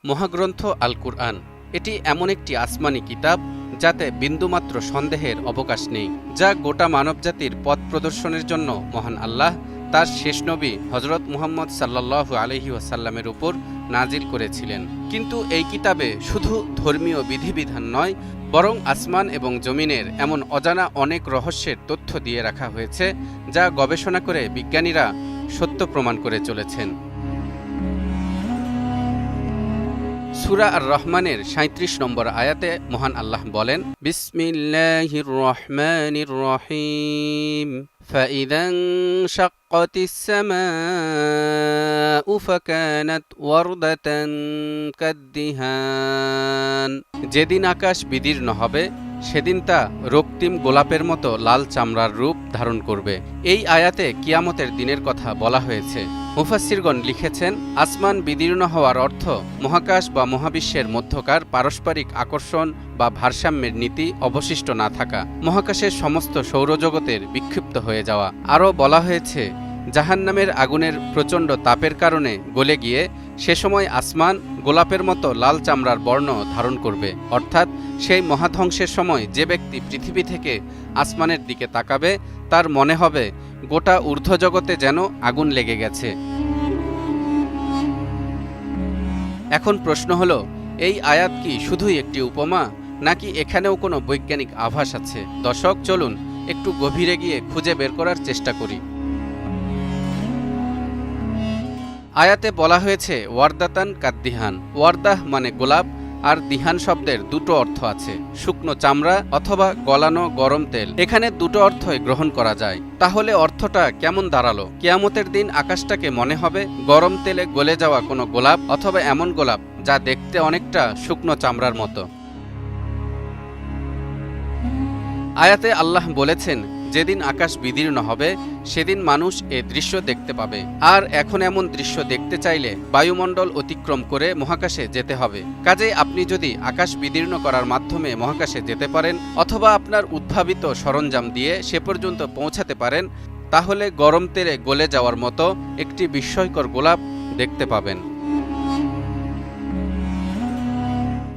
মহাগ্রন্থ আল কুরআন এটি এমন একটি আসমানি কিতাব যাতে বিন্দুমাত্র সন্দেহের অবকাশ নেই, যা গোটা মানবজাতির পথ প্রদর্শনের জন্য মহান আল্লাহ তার শেষ নবী হজরত মুহাম্মদ সাল্লাল্লাহু আলাইহি ওয়াসাল্লামের উপর নাজিল করেছিলেন। কিন্তু এই কিতাবে শুধু ধর্মীয় বিধিবিধান নয়, বরং আসমান এবং জমিনের এমন অজানা অনেক রহস্যের তথ্য দিয়ে রাখা হয়েছে, যা গবেষণা করে বিজ্ঞানীরা সত্য প্রমাণ করে চলেছেন। সূরা আর রহমানের ৩৭ নম্বর আয়াতে মহান আল্লাহ বলেন, বিসমিল্লাহির রহমানির রহিম فإذا انشقت السماء فكانت وردة كالدهان। যেদিন আকাশ বিদীর্ণ হবে সেদিন তা রক্তিম গোলাপের মতো লাল চামড়ার রূপ ধারণ করবে। এই আয়াতে কিয়ামতের দিনের কথা বলা হয়েছে। মুফাসসিরগণ লিখেছেন, আসমান বিদীর্ণ হওয়ার অর্থ মহাকাশ বা মহাবিশ্বের মধ্যকার পারস্পরিক আকর্ষণ বা ভারসাম্যের নীতি অবশিষ্ট না থাকা, মহাকাশের সমস্ত সৌরজগতের বিক্ষিপ্ত হয়ে যাওয়া। আরও বলা হয়েছে, জাহান্নামের আগুনের প্রচণ্ড তাপের কারণে গলে গিয়ে সে সময় আসমান গোলাপের মতো লাল চামড়ার বর্ণ ধারণ করবে। অর্থাৎ সেই মহাধ্বংসের সময় যে ব্যক্তি পৃথিবী থেকে আসমানের দিকে তাকাবে তার মনে হবে গোটা ঊর্ধ্বজগতে যেন আগুন লেগে গেছে। এখন প্রশ্ন হলো, এই আয়াত কি শুধুই একটি উপমা, নাকি এখানেও কোনো বৈজ্ঞানিক আভাস আছে? দর্শক, চলুন একটু গভীরে গিয়ে খুঁজে বের করার চেষ্টা করি। আয়াতে বলা হয়েছে ওয়ারদাতান কাদ্দিহান। ওয়ারদাহ মানে গোলাপ, আর দিহান শব্দের দুটো অর্থ আছে, শুকনো চামড়া অথবা গলানো গরম তেল। এখানে দুটো অর্থই গ্রহণ করা যায়। তাহলে অর্থটা কেমন দাঁড়ালো? কিয়ামতের দিন আকাশটাকে মনে হবে গরম তেলে গলে যাওয়া কোনো গোলাপ, অথবা এমন গোলাপ যা দেখতে অনেকটা শুকনো চামড়ার মতো। আয়াতে আল্লাহ বলেছেন, যেদিন আকাশ বিদীর্ণ হবে সেদিন মানুষ এ দৃশ্য দেখতে পাবে। আর এখন এমন দৃশ্য দেখতে চাইলে বায়ুমণ্ডল অতিক্রম করে মহাকাশে যেতে হবে। কাজেই আপনি যদি আকাশ বিদীর্ণ করার মাধ্যমে মহাকাশে যেতে পারেন, অথবা আপনার উদ্ভাবিত সরঞ্জাম দিয়ে সে পর্যন্ত পৌঁছাতে পারেন, তাহলে গরম তেলে গলে যাওয়ার মতো একটি বিস্ময়কর গোলাপ দেখতে পাবেন।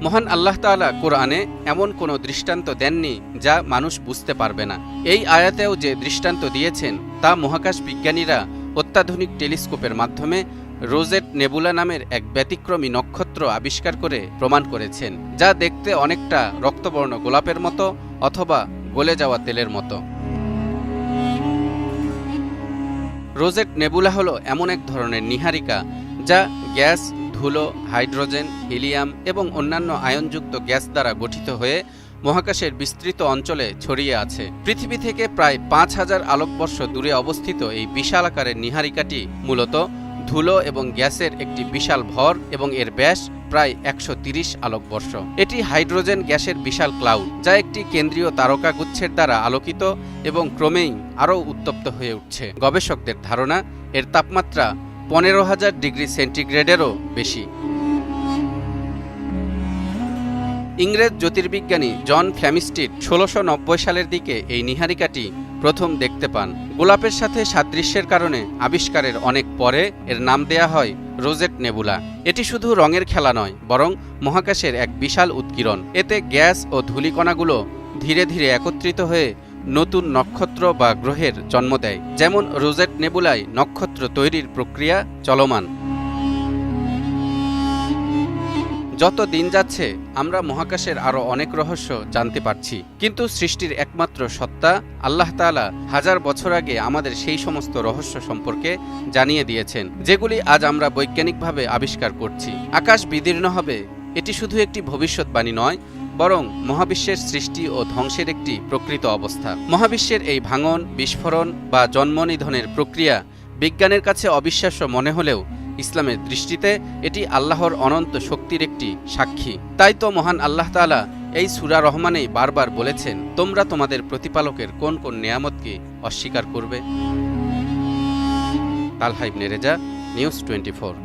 মহান আল্লাহ তাআলা কোরআনে এমন কোনো দৃষ্টান্ত দেননি যা মানুষ বুঝতে পারবে না। এই আয়াতেও যে দৃষ্টান্ত দিয়েছেন তা মহাকাশ বিজ্ঞানীরা অত্যাধুনিক টেলিস্কোপের মাধ্যমে রোজেট নেবুলা নামের এক ব্যতিক্রমী নক্ষত্র আবিষ্কার করে প্রমাণ করেছেন, যা দেখতে অনেকটা রক্তবর্ণ গোলাপের মতো অথবা গলে যাওয়া তেলের মতো। রোজেট নেবুলা হলো এমন এক ধরনের নীহারিকা যা গ্যাস, ধুলো, হাইড্রোজেন, হিলিয়াম এবং অন্যান্য আয়নযুক্ত গ্যাস দ্বারা গঠিত হয়ে মহাকাশের বিস্তৃত অঞ্চলে ছড়িয়ে আছে। পৃথিবী থেকে প্রায় ৫,০০০ আলোকবর্ষ দূরে অবস্থিত এই বিশাল আকারের নীহারিকাটি মূলত ধুলো এবং গ্যাসের একটি বিশাল ভর, এবং এর ব্যাস প্রায় ১৩০ আলোকবর্ষ। এটি হাইড্রোজেন গ্যাসের বিশাল ক্লাউড, যা একটি কেন্দ্রীয় তারকাগুচ্ছের দ্বারা আলোকিত এবং ক্রমেই আরও উত্তপ্ত হয়ে উঠছে। গবেষকদের ধারণা এর তাপমাত্রা ১৫,০০০ ডিগ্রি সেন্টিগ্রেডেরও বেশি। ইংরেজ জ্যোতির্বিজ্ঞানী জন ফ্ল্যামিস্টিড ১৬৯০ সালের দিকে এই নীহারিকাটি প্রথম দেখতে পান। গোলাপের সাথে সাদৃশ্যের কারণে আবিষ্কারের অনেক পরে এর নাম দেয়া হয় রোজেট নেবুলা। এটি শুধু রঙের খেলা নয়, বরং মহাকাশের এক বিশাল উৎকীর্ণ। এতে গ্যাস ও ধূলিকণাগুলো ধীরে ধীরে একত্রিত হয়ে নতুন নক্ষত্র বা গ্রহের জন্ম দেয়। যেমন রোজেট নেবুলায় নক্ষত্র তৈরির প্রক্রিয়া চলমান। যত দিন যাচ্ছে আমরা মহাকাশের আরও অনেক রহস্য জানতে পারছি, কিন্তু সৃষ্টির একমাত্র সত্তা আল্লাহ তাআলা হাজার বছর আগে আমাদের সেই সমস্ত রহস্য সম্পর্কে জানিয়ে দিয়েছেন, যেগুলি আজ আমরা বৈজ্ঞানিকভাবে আবিষ্কার করছি। আকাশ বিদীর্ণ হবে এটি শুধু একটি ভবিষ্যৎবাণী নয়, বরং মহাবিশ্বের সৃষ্টি ও ধ্বংসের একটি প্রকৃত অবস্থা। মহাবিশ্বের এই ভাঙন, বিস্ফোরণ বা জন্মনিধনের প্রক্রিয়া বিজ্ঞানের কাছে অবিশ্বাস্য মনে হলেও ইসলামের দৃষ্টিতে এটি আল্লাহর অনন্ত শক্তির একটি সাক্ষী। তাই তো মহান আল্লাহ তাআলা এই সূরা রহমানেই বারবার বলেছেন, তোমরা তোমাদের প্রতিপালকের কোন কোন নেয়ামতকে অস্বীকার করবে। তালহা ইবনে রেজা, নিউজ 24।